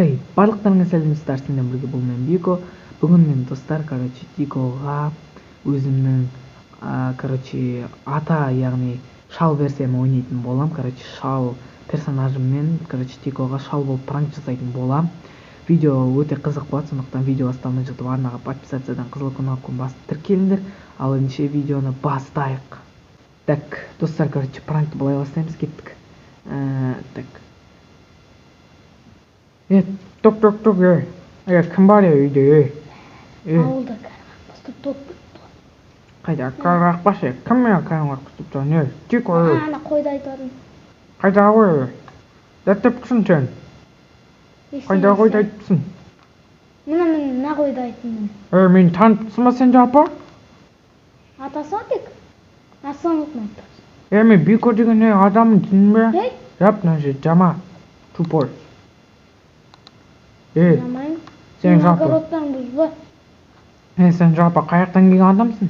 Хей, барлықтарыңа сәлеметсіздер, сіздермен бірге бұл мен Бико. Бүгін мен достар, Тикоға өзімнің ата, яғни шал версияны ойнайтын болам. Шал персонажыммен, Тикоға шал болып пранк жасайтын болам. Видео өте қызық болады, сондықтан видео басталмай жатып арнаға подписациядан қызыл кнопканы басып тіркеліңдер. Ал ендеше видеоны бастайық. Так, достар, пранкты былай бастаймыз, кеттік. Так. Топ, кім бар үйде? Ауылда қастып топ бұтты. Қайда, қақпаш, кім мен қастып тұр? Тико. Ана қойды айтадым. Қайда ғой? Дәттіпсің сен? Қайда қойды айтыпсың? Мына қойды айттым. Мен танытпысың ба сен жапа? Атасы тек. Асын ұтмайды. Мен Бико деген адамын түсін бе? Жап, нәже, жама. Тупой. Жамайын. Сен жапа. Огородтан бұзба. Сен жапа, қаяқтан келген адамсың?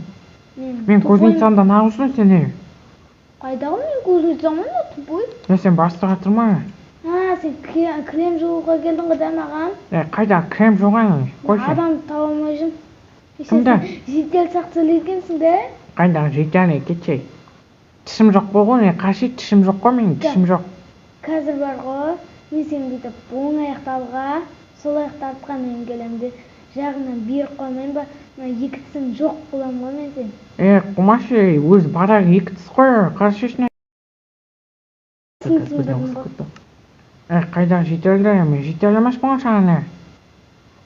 Мен Кузнецамдан ағысың сен? Қайдағы мен Кузнецамын да тупой? Сен бастыға тұрма. Сен крем жууға келдің ғой маған. Қайда крем жуған? Адам таба алмай жүр. Кімді? Жедел сақсылегенсің де? Қайдағы жедел кетшей. Тішім жоқ болған, қашы тішім жоқ қой, менің тішім жоқ. Қазір бар ғой, мен сен бүйтіп оң аяқталға, сол аяқтартқан мен келемді. Жағынан беріп қоймайын ба, екі тісім жоқ болам ғой мен сен. Құмашы, өз барақ екі тіс қой, қаршешіне. Қайда жетелді, мен жетел емес болған шағаны.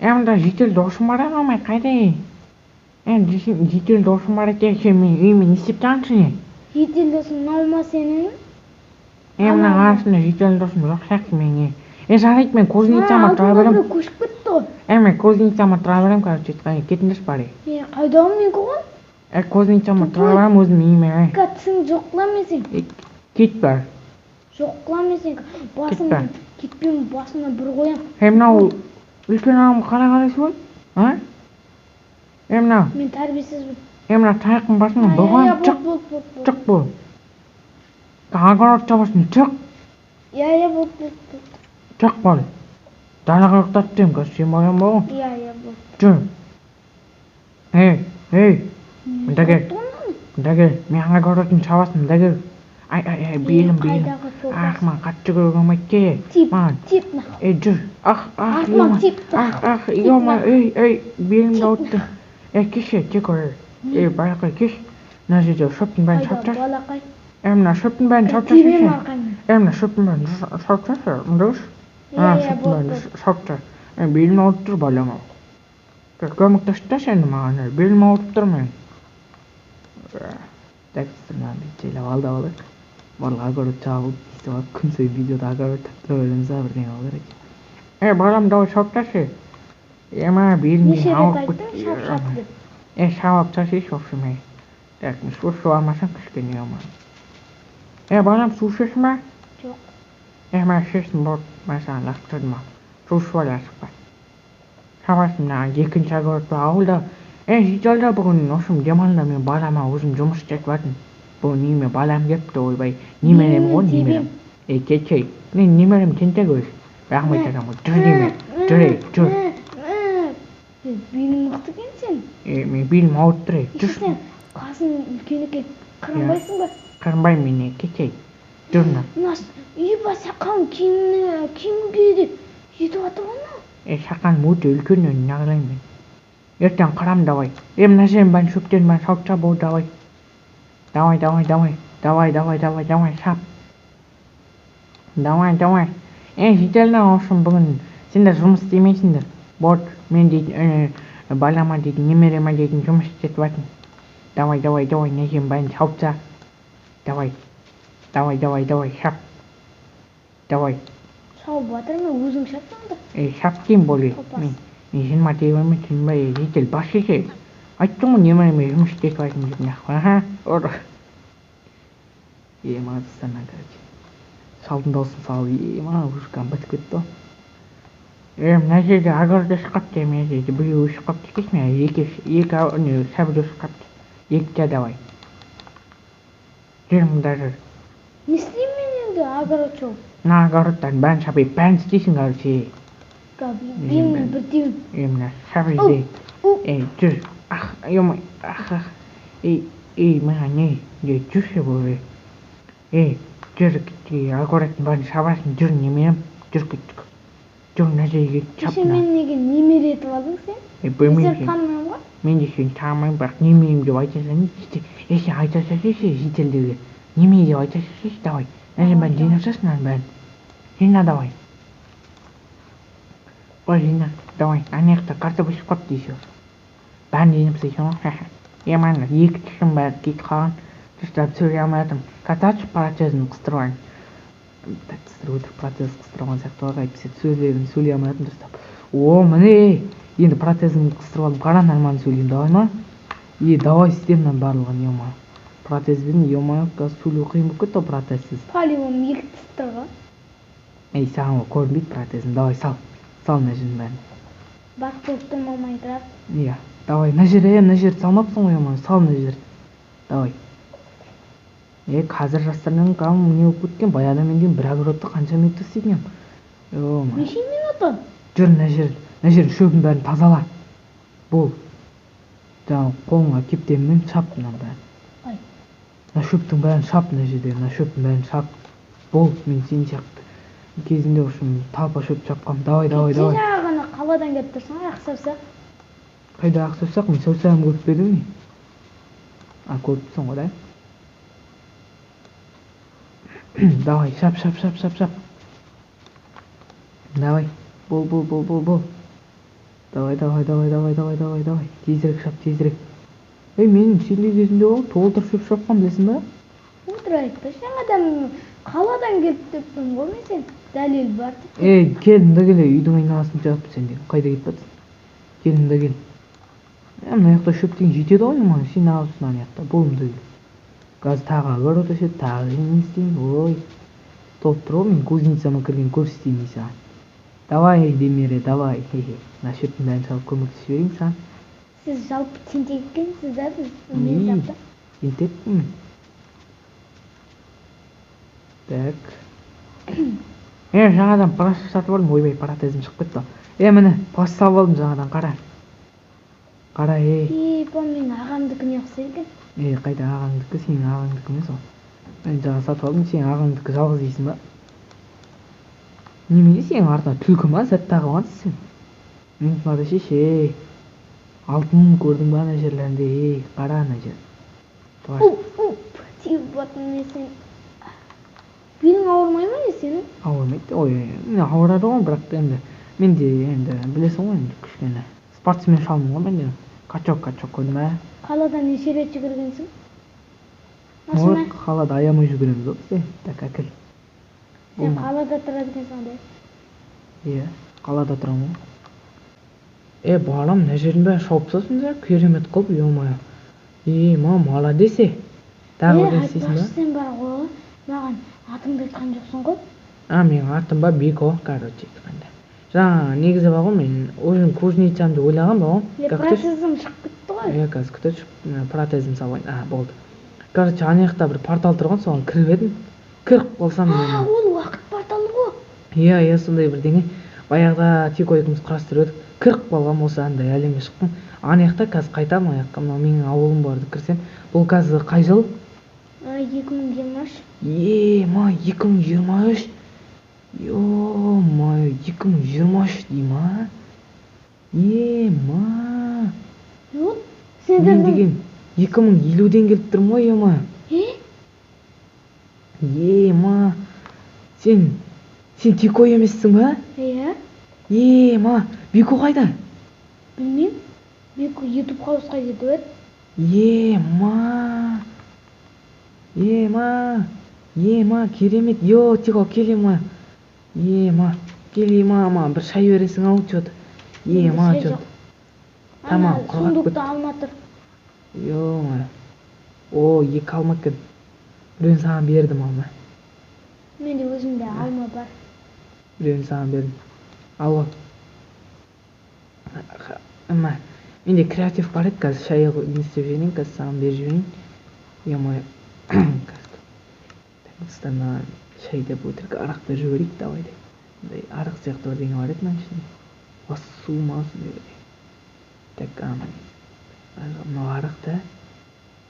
Мұнда жетел досым бар алмай, қайда? Жетел досым бар етекше, мен үйіме не істеп танышыне? Жетел досым наума сенің? Мына арасында жетел досым жоқ сияқты мене. Жарайды, мен Кузнецама тұра берем. Көшіп кетті ғой. Мен Кузнецама тұра берем, кетіңдерші бары. Қайдағы мен қоған? Кузнецама тұра берем өзім үйіме. Тісің жоқ қылам мен сен. Кет бар. Жоқ қылам мен сен. Басымнан кетпеймін, басымнан бір қоям. Мынау үлкен ағым қарайсыз ғой? Мынау. Мен тәрбиесізбін. Мына таяқтың басынан бұған чық бол. Қағарат жабасын чық. Бол. Чық бол. Далаға ұқтап дейм, сен болған болғын. Бол. Жүр. Мұнда кел. Мен қағаратын жабасын, мұнда кел. Белім. Маған қатты көргенмайды ке. Тип. Жүр. Ема. Белімді ауытты. Кеше, тек ой. Балақай кеш. Мына жерде шөптің бәрін шаптар. Мына шөптің бәрін шаптар. Мына шөптің бәрін шаптар. Шөптің бәрін шаптар. Белім ауытып тұр балама. Көмектесті сені маған. Белім ауытып тұр мен. Тәкістірмен бейтелі алда болық. Барлық агород чағылып, күн сөй видеода агород таптыра өлімізі бірден ал керек. Балам дауы шапташы. Ема белімден ауып бұт. Шауап ташы шоқшы мен. Так, су алмасам кішкене ема. Балам су шеш ма? Жоқ. Шешін болып, масаған лақтырды ма? Су шуал асық ба. Шабасын екінші агородты ауылда. Жетелді бүгін осым демалда мен балама өзім жұмыс істетіп батын. Бұл неме балам кепті ойбай. Немерем ғой, немерем. Кетшей, мен немерем тентек өз. Рахмет айтам ғой, жүр деме. Жүр. Белің мықты кен сен? Мен белім ауыт тұр. Сен қасын үлкенеке қырынбайсың ба? Қырынбай мене, кетшей. Жүр мұна. Еба саққан киім киді. Жетіп атып оны? Саққан өте үлкен өң нағылайын мен. Ертең қырам давай. Мына жерін бәрін шөптен бәрін шаутса бол давай. Давай, шап. Давай. Жетелді осым бүгін. Сендер жұмыс істемейсіңдер. Бот, мен дейтін, балама дейтін, немерема дейтін жұмыс істетіп батын. Давай, не жерін бәрін шаутса. Давай, шап. Давай. Шауып батыр ма, өзің шапсаңды? Шап дейін болы. Мен сен матейбармен түсінбай, жетел бас шеше. Айттың ғой немереме жұмыс істетіп батын жүрген. Мағыстан ағарады. Шалдың даусын салып, ұшқан бітіп кетті. Мына жерде ағарды шықапты, мына жерде біреу шықапты кесме, екі сәбірі шықапты. Екі давай. Жүр мұнда жүр. Не істеймін мен енді ағарат шауып? Мына ағараттан бәрін шапай, бәрін істейсің қарсы. Бимін бір түйін. Мына шабырды. Жүр. Йомай. Маған не? Жүрші бұл. Жүр. Аккуратный барын шабасын. Жүр немем. Жүр күттік. Жүр мына жерге чапна. Кеше мен неге немере етіп алдың сен? Білмеймін. Сен танымаймын ғой? Мен де сені танымаймын, бірақ немейім деп айтасың. Есе айта салсайшы шетелдегі. Немей деп айта салсайшы, давай. Мына жерін бәрін жинап салсын, мынаның бәрін. Жина давай. Ой, жина. Давай. Ана жақта карта бөліп қапты еще. Бәрін жинап салсың ғой. Мана екі тісім бәрі кетіп қалған. Дұрыстап сөйлей алмай жатырмын. Каташы процесін қыстырған. Процесс қыстырған сияқты ғой, әйтпесе сөйлей алмай жатырмын дұрыстап. Міне. Енді протезімді қыстырып алдым, қара нормально сөйлеймін, давай ма? Давай істеймін мына барлығын, ема. Протезбен, ема, қазір сөйлеу қиын болып кетті, протезсіз. По-любому екі тістір ғой. Саған ғой көрінбейді протезім, давай сал. Сал мына жерін бәрін. Бақ болып тұрмамай тұрар. Давай, мына жерді салмапсың ғой, ема, сал мына жерді. Давай. Қазір жастармен қамым не болып кеткен, баяғыда мен дейін бір огородты қанша минут істейтін ем. Неше минуты? Жүр мына жердің шөбін бәрін тазала. Бол. Жаңағы қолыңа кептеммен шап мына бәрін. Мына шөптің бәрін шап мына жерде, мына шөптің бәрін шап. Бол, мен сен сияқты кезінде ұшым талпа шөп шапқам. Давай. Сен жаңағыны қаладан келіп тұрсың ғой, Ақсаусақ. Қайда Ақсаусақ? Мен саусағым көріп пе едің не? Көріпсің ғой, да? Давай, шап. Давай. Бол. Давай. Тезірек шап, тезірек. Мен сендей кезімде ол толтыр шөп шапқам, білесің ба? Отыра айтпа, жаңадан қаладан келіп тұрсың ғой мен сен. Дәлел бар деп. Келдім да келе, үйдің айналасын жағып сен деген. Қайда кетіп жатсың? Келдім да кел. Мына жақта шөп деген жетеді ғой, маған сен ағылсың ана жақта. Болым да кел. Қазір тағы огород өседі, тағы не істеймін, толып тұр ғой, мен кузницама кірген көрсетейін саған. Давай, Демире, давай. Мына шөптің бәрін салып көмектесіп жіберейін саған. Сіз жалпы тентек екенсіз да, мен сияқты. Тентекпін. Так. Жаңадан пластик сатып алдым, ойбай, протезім шығып кетті. Міне, пластик салып алдым жаңадан, қара. Қара, По мен ағамдікіне ұқсайды екен. Қайда ағаңдікі, сенің ағаңдікі емес ол. Мен жаңа сатып алдым, сен ағаңдікі жалғыз дейсің ба? Немене сенің артына түлкі ма, сәт тағылғансыз сен? Мен мынада шеше. Алтын көрдің ба ана жерлерінде, қара ана жер. Тиіп батын не сен. Белің ауырмай ма не сенің? Ауырмайды, мен ауырады ғой, бірақ енді мен де енді білесің ғой, енді кішкене спортсмен шалмын ғой мен де. Качок көрдің бе? Қаладан неше рет жүгіргенсің? Қалада аямай жүгіреміз ғой бізде, так әкіл. Сен қалада тұрады екенсің ғой? Қалада тұрамын ғой. Балам, мына жерін бәрін шауып тастайсыңдар, керемет қылып, ема. Молодец. Тағы бір істейсің ба? Айтпақшы, сен бар ғой, маған атыңды айтқан жоқсың ғой? Менің атым ба Бико, короче айтқанда. Жаңа негізі бар ғой, мен өзім кузницамды ойлаған ба ғой. Протезім шығып кетті ғой. Қазір күтіп, протезім салайын. Болды. Короче, ана жақта бір портал тұрған, соған кіріп едім. Кіріп қалсам мен. Ол уақыт порталы ғой. Сондай бірдеңе. Баяғыда Тико екеуміз құрастырып едік. Кіріп қалғам, осы андай әлемге шықтым. Ана жақта қазір қайтамын, ана жаққа, мынау менің ауылым барды кірсем. Бұл қазір қай жыл? 2023. 2023. 2023 дей ма? Мен деген 2050-ден келіп тұрмын ғой, Сен Тико емессің ба? Бико қайда? Білмеймін. Бико YouTube қауысқа кетіп еді. Керемет. Тико келе кел, бір шай бересің ау, че-то. Че-то. Тамам, құрғап Сундукта алма тұр. Екі алма екен. Біреуін саған бердім алма. Менде өзімде алма бар. Біреуін саған бердім. Алла. Менде креатив бар еді, қазір шай не істеп жіберейін, қазір саған беріп жіберейін. Қырғызстаннан шай деп өтірік арақ беріп жіберейік, давай деп. Арақ сияқты бірдеңе бар еді мына ішінде. Осумасын. Так, мынау арақ та.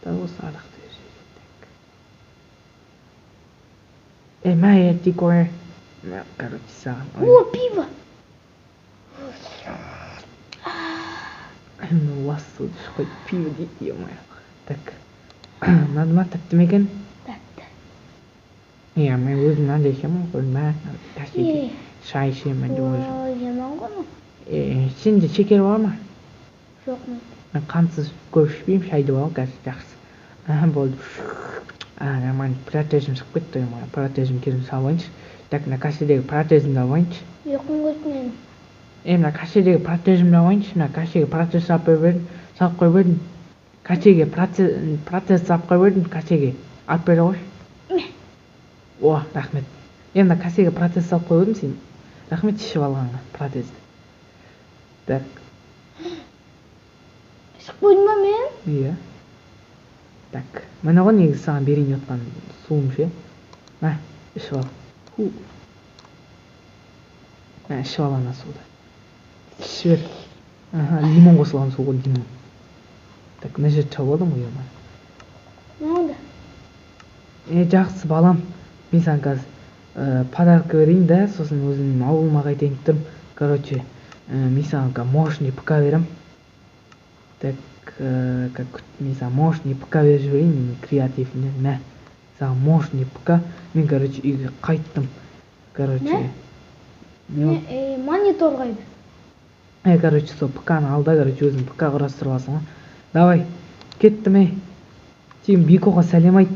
Да осы арақты берші. Мә, тикор. Короче, саған. О, пиво! Ну, лассу, хоть пиво дейді, ё-моё. Так, надо ма тәтті ме екен? Тәтті. Мен өзім мынандай ішемін ғой, Е. шай ішемін деп өзім. Ой, жаман ғой. Сенде шекер бар ма? Жоқ мен. Мен қантсыз көп ішпеймін, шайды бар ғой, қазір жақсы. Болды. Нормально, протезім шығып кетті, ё-моё. Протезім келіп салып алайыншы. Так, мына касседегі протезімді алайыншы. Ұйқым келді менің. Мына касседегі протезімді алайыншы. Мына кассеге протез салып қойып бердім. Кассеге протез салып қойып бердім, кассеге. Алып бере қойшы. О, рахмет. Мына кассеге протез салып қойып едім сен. Рахмет ішіп алғанға протезді. Так. Ішіп қойдың ба мен? Иә. Так. Міне ғой негізі саған берейін отқан суым ше. Мә, ішіп ал. Мә, ішіп ал ана суды. Ішіп бер. Лимон қосылған су ғой, лимон. Так, мына жерді жауып алдым ғой, ема. Ne oldu? Жақсы балам. Мен саған қазір подарка берейін да, сосын өзім ауылыма қайтайын деп тұрмын. Короче, мен саған мощный ПК берем. Так, мен саған мощный ПК беріп жіберейін, мен креативный. Мә, саған мощный ПК. Мен, короче, үйге қайттым. Короче, Монитор қайда? Короче, сол ПК-ны ал да, короче, өзің ПК құрастырып алсың ғой. Давай, кеттім, сен Бекоға сәлем айт.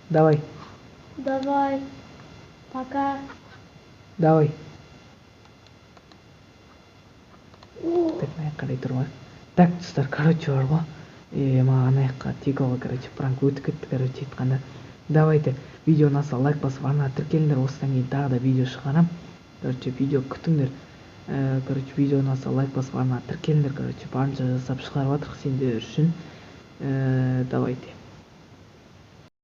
Давай. Давай. Пока. Давай. Так, мына жаққа қарай тұрып алайық. Так, достар, короче, бар ғой. Маған ана жаққа Тикоға, короче, пранк өтіп кетті, короче, айтқанда. Давайте, видео ұнаса лайк басып, арнага тіркеліңдер. Осыдан кейін тағы да видео шығарам. Короче, видео күтіңдер. Короче, видео ұнаса лайк басып, арнага тіркеліңдер. Короче, барынша жасап шығарып жатырмық сендер үшін. Давайте.